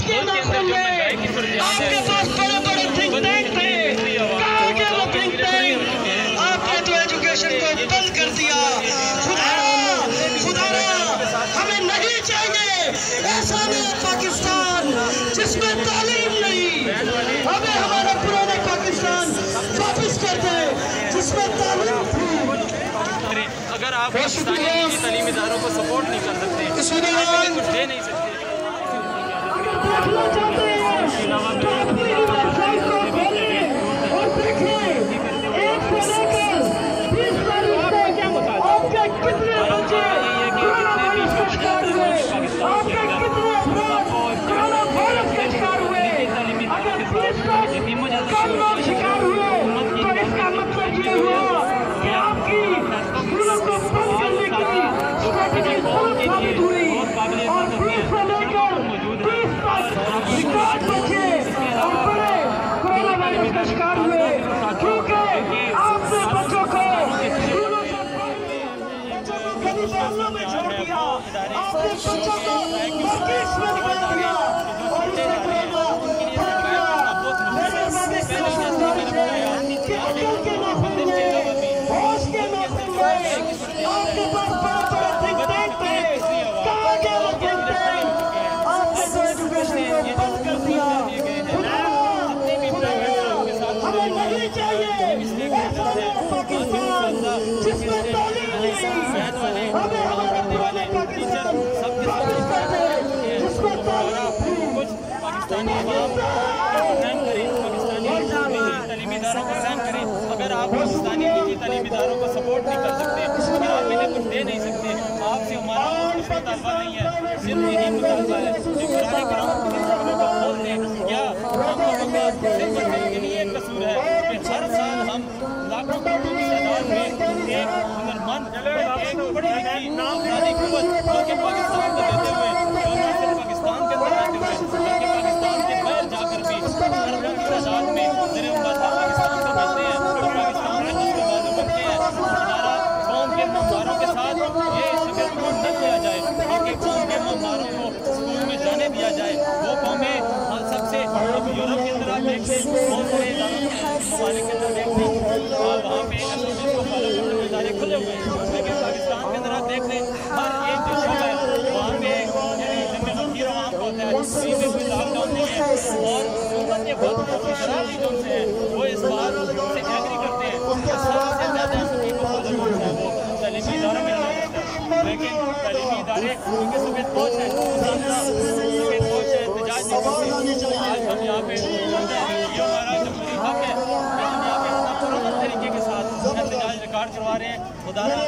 के नाम में आपके पास बड़े बड़े थिंक टैंक थे, कहाँ गए वो थिंक टैंक? आपने तो एजुकेशन को बंद कर दिया। सुधारा हमें नहीं चाहिए ऐसा नया पाकिस्तान जिसमें तालीम नहीं। हमें हमारा पुराना पाकिस्तान वापस कर दे जिसमें तालीम थी। अगर आप पाकिस्तानी तालीमी इदारों को सपोर्ट नहीं कर सकते, कुछ दे नहीं सकते, शिकार हुए तो इसका मतलब ये हुआ कि आपकी स्कूलों को बंद करने की स्ट्रैटेजी साबित हुई और 20 से लेकर 30 तक रिकॉर्ड बचे और बड़े कोरोना वायरस का शिकार हुए, क्योंकि आपने बच्चों को स्कूलों से बच्चों को गली मोहल्लों में छोड़ दिया, आपने बच्चों को मार्केट्स में निकाल दिया और इससे कोरोना आपके पास बड़ा बड़ा थिंक टैंक थे, कहाँ गए वो थिंक टैंक? आपने तो एजुकेशन को बंद कर दिया। हमें नहीं चाहिए ऐसा नया पाकिस्तान जिसमें तालीम नहीं। हमें हमारा पुराना पाकिस्तान वापस कर दे जिसमें तालीम थी। तालीमी इदारों को सहन करें। अगर आप पाकिस्तानी निजी तालीमी इदारों को सपोर्ट नहीं कर सकते, अगर आप इन्हें कुछ दे नहीं सकते, आपसे हमारा कोई मुतालबा नहीं है, सिर्फ यही मुतालबा है कि कुरान करीम को खोल दें। या हम लोगों का सिर्फ के लिए कसूर है कि हर साल हम लाखों करोड़ों की तादाद में एक हुनरमंद, एक बड़ी नामदारी कुव्वत जो कि पाकिस्तान को देते हुए, जो न सिर्फ पाकिस्तान के अंदर रहते हुए बल्कि पाकिस्तान के बाहर जाकर भी अरबों की तादाद में पाकिस्तान को मिलते हैं, तो पाकिस्तान में जिसके बाजू बनते हैं। हमारा कौम के ममारों के साथ ये शिकस्त को न किया जाए, बल्कि कौम के ममारों को स्कूल में जाने दिया जाए। वो कौमें सबसे यूरोप के अंदर आप देखते हैं, बहुत सारे ममालिक के अंदर देखते हैं और वहाँ पे को फॉलो करने के इदारे खुले हुए हैं, लेकिन पाकिस्तान के अंदर आप देखते हैं हर एक जो शोबा है वहाँ पे जंगल वकीर वहाँ पर होता है, कहीं पे कोई लॉकडाउन नहीं है। और हुकूमत ये बहुत शराबी जो है वो इस बात से एग्री करते हैं कि सबसे ज़्यादा उनकी को फॉलो करता है वो तालीमी इदारा में होता है। लेकिन तालीमी इदारे क्योंकि सफेद फौज है, सफेद फौज है, एहतजाज नहीं करते। आज हम यहाँ पे ये हमारा जमहूरी हक है, हम यहाँ पे अपना पुरअमन तरीके के साथ एहतजाज रिकॉर्ड करवा रहे हैं। खुदा मेरी